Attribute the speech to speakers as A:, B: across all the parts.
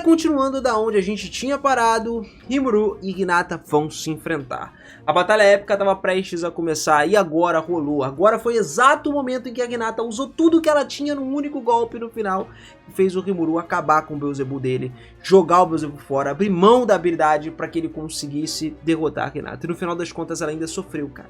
A: continuando da onde a gente tinha parado, Rimuru e Hinata vão se enfrentar. A batalha épica estava prestes a começar e agora rolou. Agora foi exato o momento em que a Hinata usou tudo que ela tinha num único golpe no final e fez o Rimuru acabar com o Beelzebub dele, jogar o Beelzebub fora, abrir mão da habilidade para que ele conseguisse derrotar a Hinata. E no final das contas ela ainda sofreu, cara.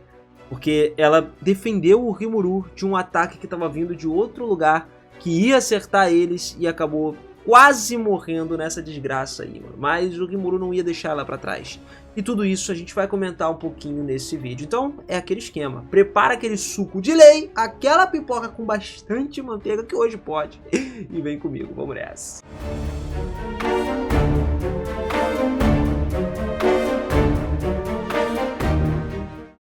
A: Porque ela defendeu o Rimuru de um ataque que estava vindo de outro lugar, que ia acertar eles e acabou quase morrendo nessa desgraça aí, mano. Mas o Rimuru não ia deixar ela pra trás. E tudo isso a gente vai comentar um pouquinho nesse vídeo. Então é aquele esquema. Prepara aquele suco de lei, aquela pipoca com bastante manteiga que hoje pode. E vem comigo, vamos nessa.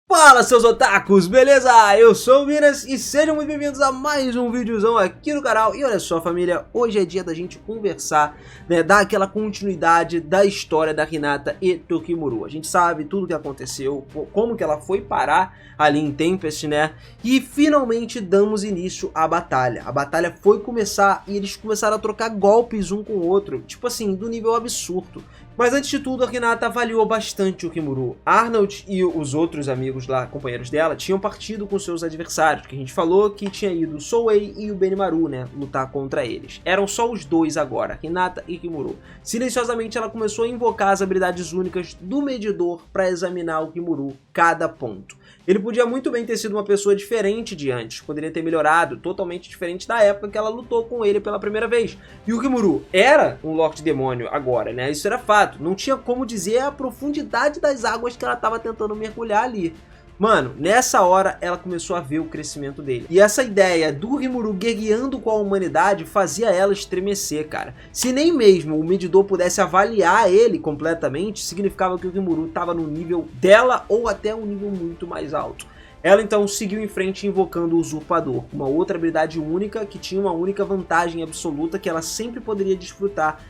A: Fala, seus otakus, beleza? Eu sou o Minas e sejam muito bem-vindos a mais um videozão aqui no canal. E olha só, família, hoje é dia da gente conversar, né, dar aquela continuidade da história da Hinata e do Rimuru. A gente sabe tudo o que aconteceu, como que ela foi parar ali em Tempest, né? E finalmente damos início à batalha. A batalha foi começar e eles começaram a trocar golpes um com o outro, tipo assim, do nível absurdo. Mas antes de tudo, a Hinata avaliou bastante o Rimuru. Arnold e os outros amigos lá, companheiros dela, tinham partido com seus adversários, que a gente falou que tinha ido o Souei e o Benimaru, né, lutar contra eles. Eram só os dois agora, Hinata e Rimuru. Silenciosamente ela começou a invocar as habilidades únicas do medidor para examinar o Rimuru cada ponto. Ele podia muito bem ter sido uma pessoa diferente de antes, poderia ter melhorado, totalmente diferente da época que ela lutou com ele pela primeira vez. E o Rimuru era um Lorde Demônio agora, né? Isso era fato. Não tinha como dizer a profundidade das águas que ela estava tentando mergulhar ali. Mano, nessa hora ela começou a ver o crescimento dele. E essa ideia do Rimuru guerreando com a humanidade fazia ela estremecer, cara. Se nem mesmo o medidor pudesse avaliar ele completamente, significava que o Rimuru estava no nível dela ou até um nível muito mais alto. Ela então seguiu em frente invocando o Usurpador, uma outra habilidade única que tinha uma única vantagem absoluta que ela sempre poderia desfrutar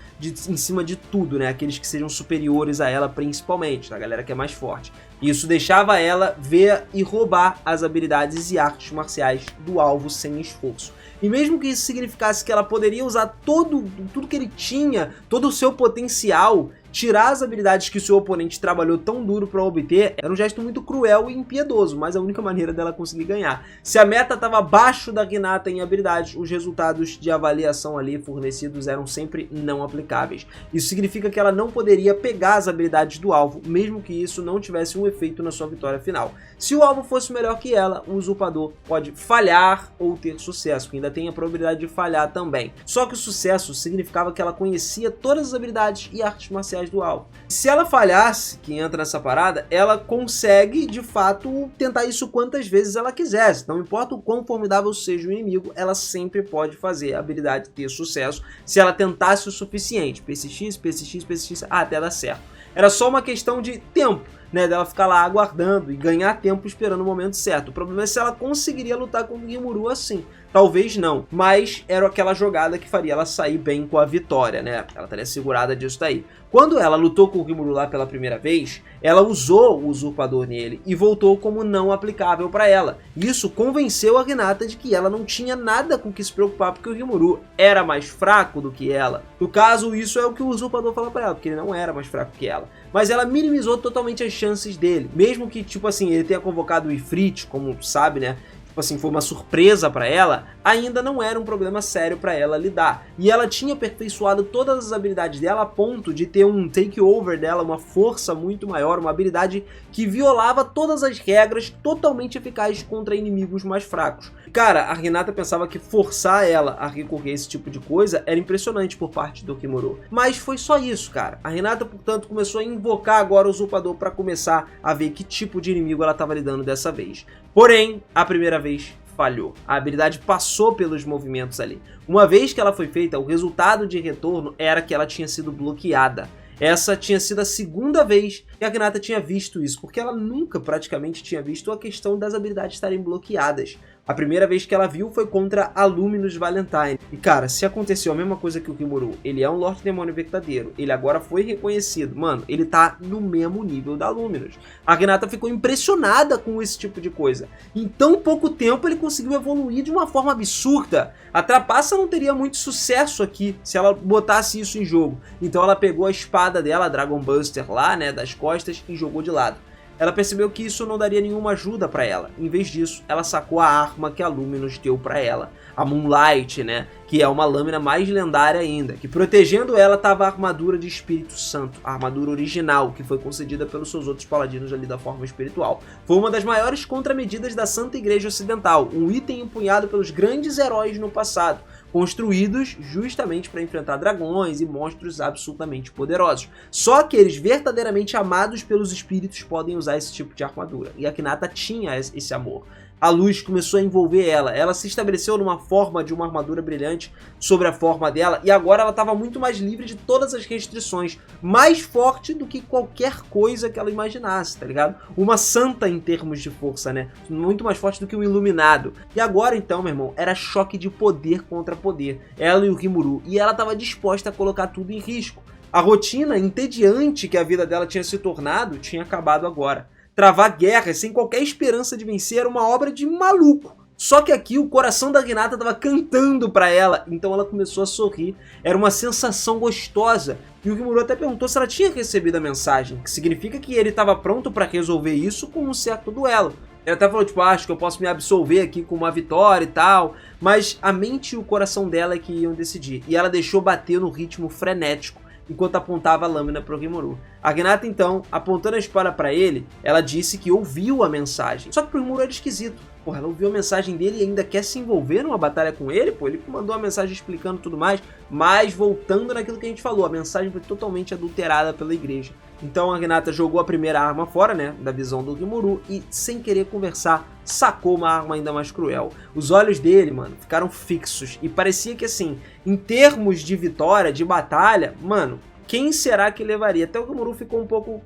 A: em cima de tudo, né? Aqueles que sejam superiores a ela principalmente, a galera que é mais forte. Isso deixava ela ver e roubar as habilidades e artes marciais do alvo sem esforço. E mesmo que isso significasse que ela poderia usar tudo que ele tinha, todo o seu potencial, tirar as habilidades que o seu oponente trabalhou tão duro para obter, era um gesto muito cruel e impiedoso, mas a única maneira dela conseguir ganhar. Se a meta estava abaixo da Hinata em habilidades, os resultados de avaliação ali fornecidos eram sempre não aplicáveis. Isso significa que ela não poderia pegar as habilidades do alvo, mesmo que isso não tivesse um efeito na sua vitória final. Se o alvo fosse melhor que ela, o usurpador pode falhar ou ter sucesso, que ainda tem a probabilidade de falhar também. Só que o sucesso significava que ela conhecia todas as habilidades e artes marciais do alvo. Se ela falhasse, que entra nessa parada, ela consegue de fato tentar isso quantas vezes ela quisesse. Não importa o quão formidável seja o inimigo, ela sempre pode fazer a habilidade ter sucesso se ela tentasse o suficiente. PSX, PSX, PSX, até dar certo. Era só uma questão de tempo, né, dela ficar lá aguardando e ganhar tempo esperando o momento certo. O problema é se ela conseguiria lutar com o Rimuru assim. Talvez não, mas era aquela jogada que faria ela sair bem com a vitória, né? Ela estaria segurada disso daí. Quando ela lutou com o Rimuru lá pela primeira vez, ela usou o usurpador nele e voltou como não aplicável para ela. Isso convenceu a Hinata de que ela não tinha nada com que se preocupar porque o Rimuru era mais fraco do que ela. No caso, isso é o que o usurpador fala para ela, porque ele não era mais fraco que ela. Mas ela minimizou totalmente as chances dele, mesmo que, tipo assim, ele tenha convocado o Ifrit, como sabe, né? Tipo assim, foi uma surpresa para ela, ainda não era um problema sério para ela lidar. E ela tinha aperfeiçoado todas as habilidades dela a ponto de ter um takeover dela, uma força muito maior, uma habilidade que violava todas as regras, totalmente eficaz contra inimigos mais fracos. Cara, a Hinata pensava que forçar ela a recorrer a esse tipo de coisa era impressionante por parte do Rimuru. Mas foi só isso, cara. A Hinata, portanto, começou a invocar agora o usurpador para começar a ver que tipo de inimigo ela estava lidando dessa vez. Porém, a primeira vez falhou. A habilidade passou pelos movimentos ali. Uma vez que ela foi feita, o resultado de retorno era que ela tinha sido bloqueada. Essa tinha sido a segunda vez que a Hinata tinha visto isso, porque ela nunca praticamente tinha visto a questão das habilidades estarem bloqueadas. A primeira vez que ela viu foi contra a Luminous Valentine. E cara, se aconteceu a mesma coisa que o Rimuru, ele é um Lorde Demônio verdadeiro, ele agora foi reconhecido, mano, ele tá no mesmo nível da Luminous. A Hinata ficou impressionada com esse tipo de coisa. Em tão pouco tempo ele conseguiu evoluir de uma forma absurda. A trapaça não teria muito sucesso aqui se ela botasse isso em jogo. Então ela pegou a espada dela, a Dragon Buster lá, né, das costas, e jogou de lado. Ela percebeu que isso não daria nenhuma ajuda pra ela. Em vez disso, ela sacou a arma que a Luminous deu pra ela. A Moonlight, né? Que é uma lâmina mais lendária ainda. Que protegendo ela estava a armadura de Espírito Santo. A armadura original, que foi concedida pelos seus outros paladinos ali da forma espiritual. Foi uma das maiores contramedidas da Santa Igreja Ocidental. Um item empunhado pelos grandes heróis no passado. Construídos justamente para enfrentar dragões e monstros absolutamente poderosos. Só aqueles verdadeiramente amados pelos espíritos podem usar esse tipo de armadura. E a Hinata tinha esse amor. A luz começou a envolver ela se estabeleceu numa forma de uma armadura brilhante sobre a forma dela, e agora ela estava muito mais livre de todas as restrições, mais forte do que qualquer coisa que ela imaginasse, tá ligado? Uma santa em termos de força, né? Muito mais forte do que um iluminado. E agora então, meu irmão, era choque de poder contra poder, ela e o Rimuru, e ela estava disposta a colocar tudo em risco. A rotina entediante que a vida dela tinha se tornado tinha acabado agora. Travar guerras sem qualquer esperança de vencer era uma obra de maluco. Só que aqui o coração da Hinata estava cantando para ela, então ela começou a sorrir. Era uma sensação gostosa. E o Rimuru até perguntou se ela tinha recebido a mensagem, que significa que ele estava pronto para resolver isso com um certo duelo. Ele até falou, tipo, acho que eu posso me absolver aqui com uma vitória e tal, mas a mente e o coração dela é que iam decidir. E ela deixou bater no ritmo frenético enquanto apontava a lâmina para o Rimuru. A Hinata então, apontando a espada para ele, ela disse que ouviu a mensagem. Só que pro Rimuru era esquisito. Porra, ela ouviu a mensagem dele e ainda quer se envolver numa batalha com ele? Pô, ele mandou uma mensagem explicando tudo mais, mas voltando naquilo que a gente falou, a mensagem foi totalmente adulterada pela igreja. Então a Hinata jogou a primeira arma fora, né, da visão do Rimuru e, sem querer conversar, sacou uma arma ainda mais cruel. Os olhos dele, mano, ficaram fixos e parecia que, assim, em termos de vitória, de batalha, mano, quem será que levaria? Até o Rimuru ficou um pouco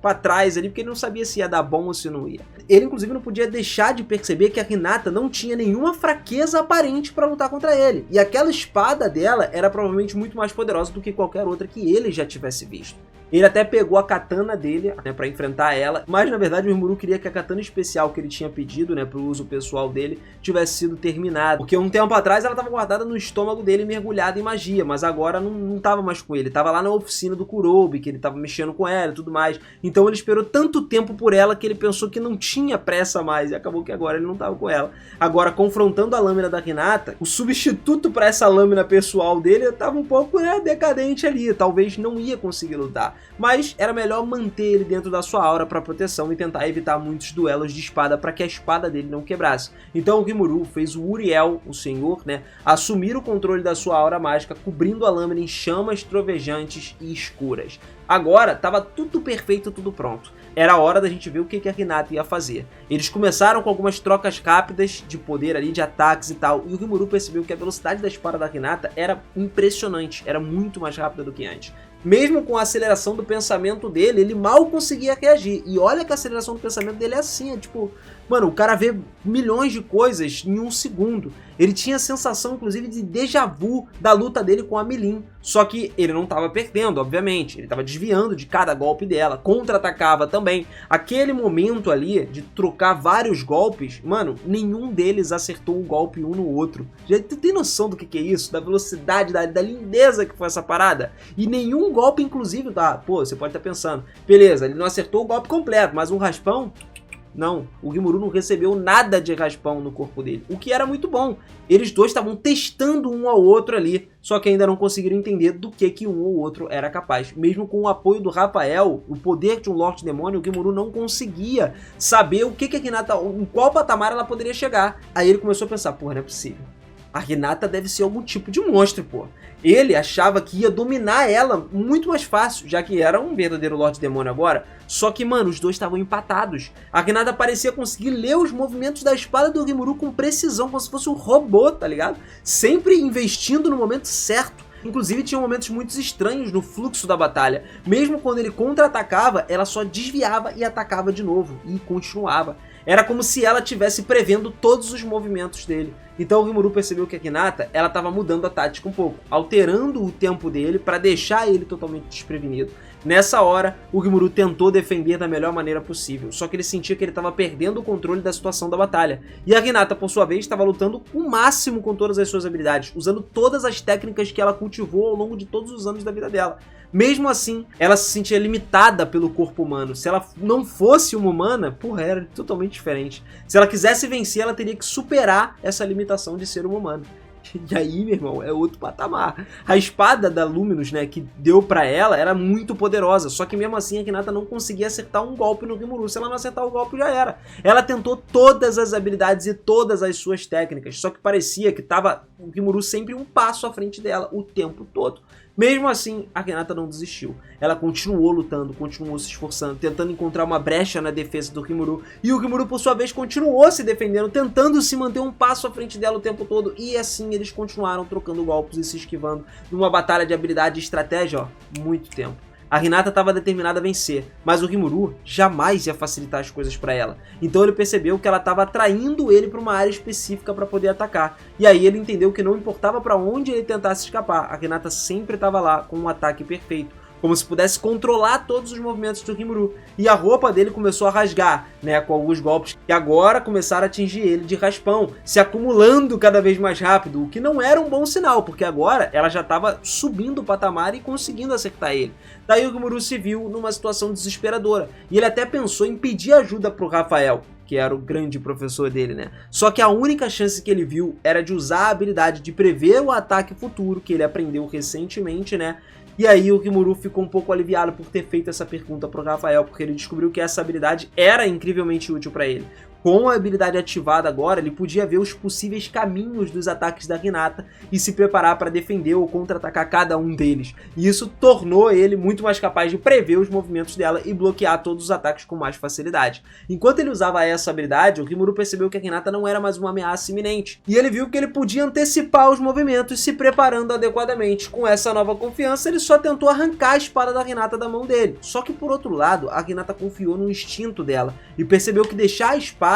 A: pra trás ali, porque ele não sabia se ia dar bom ou se não ia. Ele, inclusive, não podia deixar de perceber que a Hinata não tinha nenhuma fraqueza aparente pra lutar contra ele. E aquela espada dela era provavelmente muito mais poderosa do que qualquer outra que ele já tivesse visto. Ele até pegou a katana dele, né, pra enfrentar ela, mas na verdade o Rimuru queria que a katana especial que ele tinha pedido, né, pro uso pessoal dele, tivesse sido terminada. Porque um tempo atrás ela estava guardada no estômago dele, mergulhada em magia, mas agora não tava mais com ele. Tava lá na oficina do Kurobe, que ele tava mexendo com ela e tudo mais. Então ele esperou tanto tempo por ela que ele pensou que não tinha pressa mais, e acabou que agora ele não tava com ela. Agora, confrontando a lâmina da Hinata, o substituto para essa lâmina pessoal dele tava um pouco, né, decadente ali, talvez não ia conseguir lutar. Mas era melhor manter ele dentro da sua aura para proteção e tentar evitar muitos duelos de espada para que a espada dele não quebrasse. Então o Rimuru fez o Uriel, o senhor, né, assumir o controle da sua aura mágica, cobrindo a lâmina em chamas trovejantes e escuras. Agora estava tudo perfeito, tudo pronto. Era a hora da gente ver o que a Hinata ia fazer. Eles começaram com algumas trocas rápidas de poder ali, de ataques e tal, e o Rimuru percebeu que a velocidade da espada da Hinata era impressionante, era muito mais rápida do que antes. Mesmo com a aceleração do pensamento dele, ele mal conseguia reagir. E olha que a aceleração do pensamento dele é assim, é tipo... Mano, o cara vê milhões de coisas em um segundo. Ele tinha a sensação, inclusive, de déjà vu da luta dele com a Milin. Só que ele não estava perdendo, obviamente. Ele estava desviando de cada golpe dela, contra-atacava também. Aquele momento ali de trocar vários golpes, mano, nenhum deles acertou um golpe um no outro. Já tem noção do que é isso? Da velocidade, da lindeza que foi essa parada? E nenhum golpe, inclusive, tá? Pô, você pode estar pensando, beleza, ele não acertou o golpe completo, mas um raspão... Não, o Rimuru não recebeu nada de raspão no corpo dele, o que era muito bom. Eles dois estavam testando um ao outro ali, só que ainda não conseguiram entender do que um ou outro era capaz. Mesmo com o apoio do Raphael, o poder de um Lorde Demônio, o Rimuru não conseguia saber o que a Hinata, em qual patamar ela poderia chegar. Aí ele começou a pensar, porra, não é possível. A Hinata deve ser algum tipo de monstro, pô. Ele achava que ia dominar ela muito mais fácil, já que era um verdadeiro Lorde Demônio agora. Só que, mano, os dois estavam empatados. A Hinata parecia conseguir ler os movimentos da espada do Rimuru com precisão, como se fosse um robô, tá ligado? Sempre investindo no momento certo. Inclusive tinha momentos muito estranhos no fluxo da batalha. Mesmo quando ele contra-atacava, ela só desviava e atacava de novo. E continuava. Era como se ela estivesse prevendo todos os movimentos dele. Então o Rimuru percebeu que a Hinata, ela estava mudando a tática um pouco, alterando o tempo dele para deixar ele totalmente desprevenido. Nessa hora, o Rimuru tentou defender da melhor maneira possível, só que ele sentia que ele estava perdendo o controle da situação da batalha. E a Hinata, por sua vez, estava lutando o máximo com todas as suas habilidades, usando todas as técnicas que ela cultivou ao longo de todos os anos da vida dela. Mesmo assim, ela se sentia limitada pelo corpo humano. Se ela não fosse uma humana, porra, era totalmente diferente. Se ela quisesse vencer, ela teria que superar essa limitação de ser uma humana. E aí, meu irmão, é outro patamar. A espada da Luminous, né, que deu pra ela, era muito poderosa. Só que mesmo assim a Hinata não conseguia acertar um golpe no Rimuru. Se ela não acertar o golpe, já era. Ela tentou todas as habilidades e todas as suas técnicas. Só que parecia que tava o Rimuru sempre um passo à frente dela o tempo todo. Mesmo assim, a Hinata não desistiu. Ela continuou lutando, continuou se esforçando, tentando encontrar uma brecha na defesa do Rimuru. E o Rimuru, por sua vez, continuou se defendendo, tentando se manter um passo à frente dela o tempo todo. E assim eles continuaram trocando golpes e se esquivando numa batalha de habilidade e estratégia, ó, muito tempo. A Hinata estava determinada a vencer, mas o Rimuru jamais ia facilitar as coisas para ela. Então ele percebeu que ela estava atraindo ele para uma área específica para poder atacar. E aí ele entendeu que não importava para onde ele tentasse escapar, a Hinata sempre estava lá com um ataque perfeito, como se pudesse controlar todos os movimentos do Rimuru. E a roupa dele começou a rasgar, né, com alguns golpes que agora começaram a atingir ele de raspão, se acumulando cada vez mais rápido, o que não era um bom sinal, porque agora ela já estava subindo o patamar e conseguindo acertar ele. Daí o Rimuru se viu numa situação desesperadora, e ele até pensou em pedir ajuda pro Rafael, que era o grande professor dele, né? Só que a única chance que ele viu era de usar a habilidade de prever o ataque futuro, que ele aprendeu recentemente, né? E aí o Rimuru ficou um pouco aliviado por ter feito essa pergunta pro Rafael, porque ele descobriu que essa habilidade era incrivelmente útil para ele. Com a habilidade ativada agora, ele podia ver os possíveis caminhos dos ataques da Hinata e se preparar para defender ou contra-atacar cada um deles. E isso tornou ele muito mais capaz de prever os movimentos dela e bloquear todos os ataques com mais facilidade. Enquanto ele usava essa habilidade, o Rimuru percebeu que a Hinata não era mais uma ameaça iminente. E ele viu que ele podia antecipar os movimentos se preparando adequadamente. Com essa nova confiança, ele só tentou arrancar a espada da Hinata da mão dele. Só que por outro lado, a Hinata confiou no instinto dela e percebeu que deixar a espada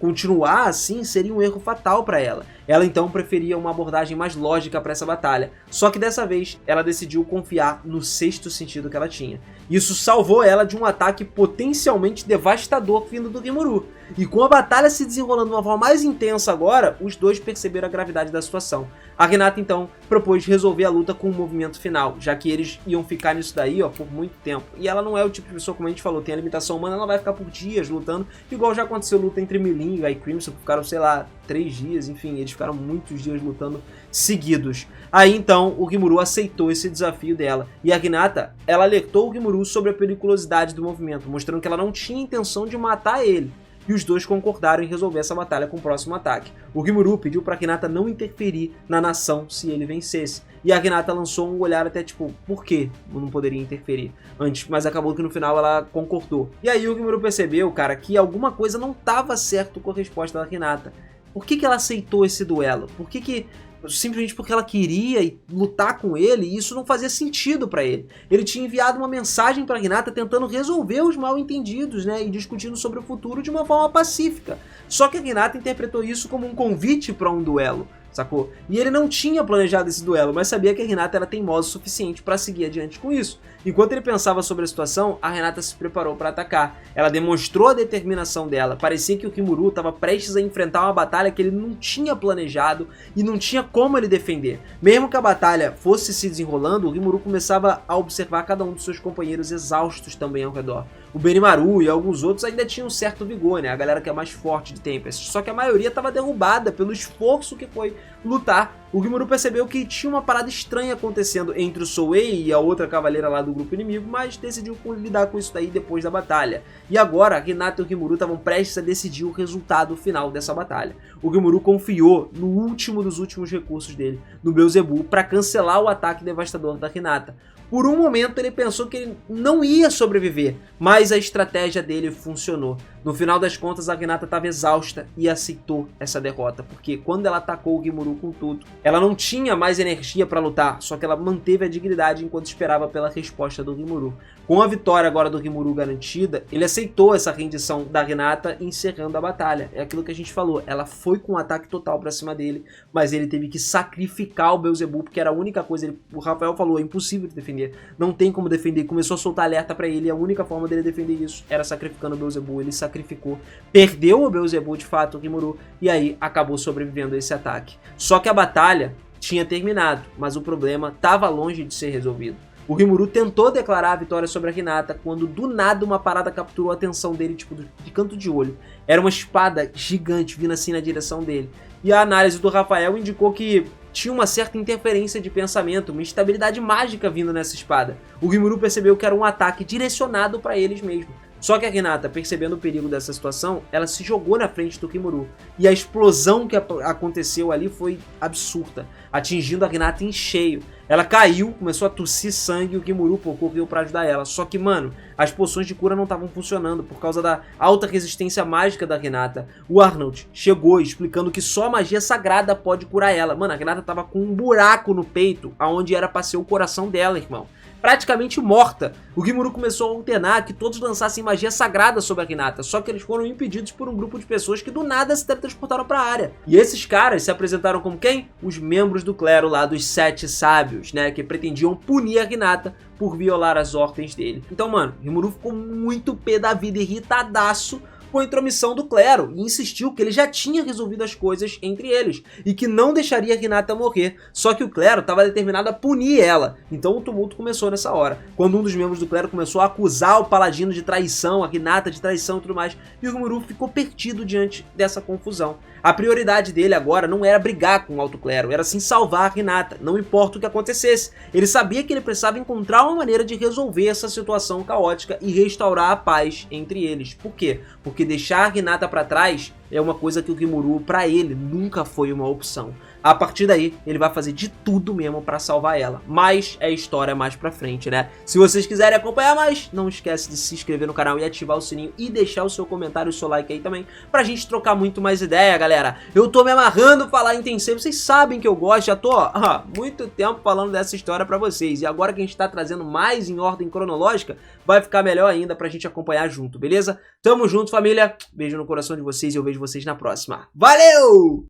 A: continuar assim seria um erro fatal para ela. Ela então preferia uma abordagem mais lógica para essa batalha, só que dessa vez ela decidiu confiar no sexto sentido que ela tinha. Isso salvou ela de um ataque potencialmente devastador vindo do Rimuru. E com a batalha se desenrolando de uma forma mais intensa agora, os dois perceberam a gravidade da situação. A Hinata então propôs resolver a luta com um movimento final, já que eles iam ficar nisso daí, ó, por muito tempo. E ela não é o tipo de pessoa, como a gente falou, tem a limitação humana, ela vai ficar por dias lutando, igual já aconteceu luta entre Milin e Crimson, que ficaram, sei lá, 3 dias, enfim, eles ficaram muitos dias lutando seguidos. Aí então o Rimuru aceitou esse desafio dela, e a Hinata, ela alertou o Rimuru sobre a periculosidade do movimento, mostrando que ela não tinha intenção de matar ele. E os dois concordaram em resolver essa batalha com o próximo ataque. O Rimuru pediu para a Hinata não interferir na nação se ele vencesse. E a Hinata lançou um olhar até tipo, por que não poderia interferir antes? Mas acabou que no final ela concordou. E aí o Rimuru percebeu, cara, que alguma coisa não estava certo com a resposta da Hinata. Por que ela aceitou esse duelo? Por que simplesmente porque ela queria lutar com ele, e isso não fazia sentido para ele. Ele tinha enviado uma mensagem para Hinata tentando resolver os mal-entendidos, né, e discutindo sobre o futuro de uma forma pacífica. Só que a Hinata interpretou isso como um convite para um duelo, sacou? E ele não tinha planejado esse duelo, mas sabia que a Hinata era teimosa o suficiente para seguir adiante com isso. Enquanto ele pensava sobre a situação, a Hinata se preparou para atacar. Ela demonstrou a determinação dela. Parecia que o Rimuru estava prestes a enfrentar uma batalha que ele não tinha planejado e não tinha como ele defender. Mesmo que a batalha fosse se desenrolando, o Rimuru começava a observar cada um dos seus companheiros exaustos também ao redor. O Benimaru e alguns outros ainda tinham um certo vigor, né? A galera que é mais forte de Tempest. Só que a maioria estava derrubada pelo esforço que foi lutar. O Rimuru percebeu que tinha uma parada estranha acontecendo entre o Souei e a outra cavaleira lá do grupo inimigo, mas decidiu lidar com isso daí depois da batalha. E agora, a Hinata e o Rimuru estavam prestes a decidir o resultado final dessa batalha. O Rimuru confiou no último dos últimos recursos dele, no Beelzebub, para cancelar o ataque devastador da Hinata. Por um momento ele pensou que ele não ia sobreviver, mas a estratégia dele funcionou. No final das contas, a Hinata estava exausta e aceitou essa derrota, porque quando ela atacou o Rimuru com tudo, ela não tinha mais energia para lutar, só que ela manteve a dignidade enquanto esperava pela resposta do Rimuru. Com a vitória agora do Rimuru garantida, ele aceitou essa rendição da Hinata, encerrando a batalha. É aquilo que a gente falou, ela foi com um ataque total pra cima dele, mas ele teve que sacrificar o Beelzebub, porque era a única coisa, o Rafael falou, é impossível de defender, não tem como defender, começou a soltar alerta pra ele, e a única forma dele defender isso era sacrificando o Beelzebub. Ele sacrificou, perdeu o Beelzebub de fato, o Rimuru, e aí acabou sobrevivendo a esse ataque. Só que a batalha tinha terminado, mas o problema estava longe de ser resolvido. O Rimuru tentou declarar a vitória sobre a Hinata quando do nada uma parada capturou a atenção dele, tipo, de canto de olho. Era uma espada gigante vindo assim na direção dele. E a análise do Rafael indicou que tinha uma certa interferência de pensamento, uma instabilidade mágica vindo nessa espada. O Rimuru percebeu que era um ataque direcionado para eles mesmos. Só que a Hinata, percebendo o perigo dessa situação, ela se jogou na frente do Rimuru. E a explosão que aconteceu ali foi absurda, atingindo a Hinata em cheio. Ela caiu, começou a tossir sangue e o Rimuru correu pra ajudar ela. Só que, mano, as poções de cura não estavam funcionando por causa da alta resistência mágica da Hinata. O Arnold chegou explicando que só a magia sagrada pode curar ela. Mano, a Hinata tava com um buraco no peito, aonde era pra ser o coração dela, irmão. Praticamente morta. O Rimuru começou a ordenar que todos lançassem magia sagrada sobre a Hinata, só que eles foram impedidos por um grupo de pessoas que do nada se teletransportaram para a área. E esses caras se apresentaram como quem? Os membros do clero lá dos 7 sábios, né, que pretendiam punir a Hinata por violar as ordens dele. Então, mano, Rimuru ficou muito pé da vida, irritadaço com a intromissão do clero e insistiu que ele já tinha resolvido as coisas entre eles e que não deixaria a Hinata morrer, só que o clero estava determinado a punir ela. Então o tumulto começou nessa hora, quando um dos membros do clero começou a acusar o paladino de traição, a Hinata de traição e tudo mais, e o Rimuru ficou perdido diante dessa confusão. A prioridade dele agora não era brigar com o alto clero, era sim salvar a Hinata, não importa o que acontecesse. Ele sabia que ele precisava encontrar uma maneira de resolver essa situação caótica e restaurar a paz entre eles. Por quê? Porque deixar a Hinata pra trás é uma coisa que o Rimuru, pra ele, nunca foi uma opção. A partir daí, ele vai fazer de tudo mesmo pra salvar ela. Mas é história mais pra frente, né? Se vocês quiserem acompanhar mais, não esquece de se inscrever no canal e ativar o sininho e deixar o seu comentário e o seu like aí também, pra gente trocar muito mais ideia, galera. Eu tô me amarrando falar em Tensei, vocês sabem que eu gosto, já tô há muito tempo falando dessa história pra vocês. E agora que a gente tá trazendo mais em ordem cronológica, vai ficar melhor ainda pra gente acompanhar junto, beleza? Tamo junto, família. Beijo no coração de vocês e eu vejo vocês na próxima. Valeu!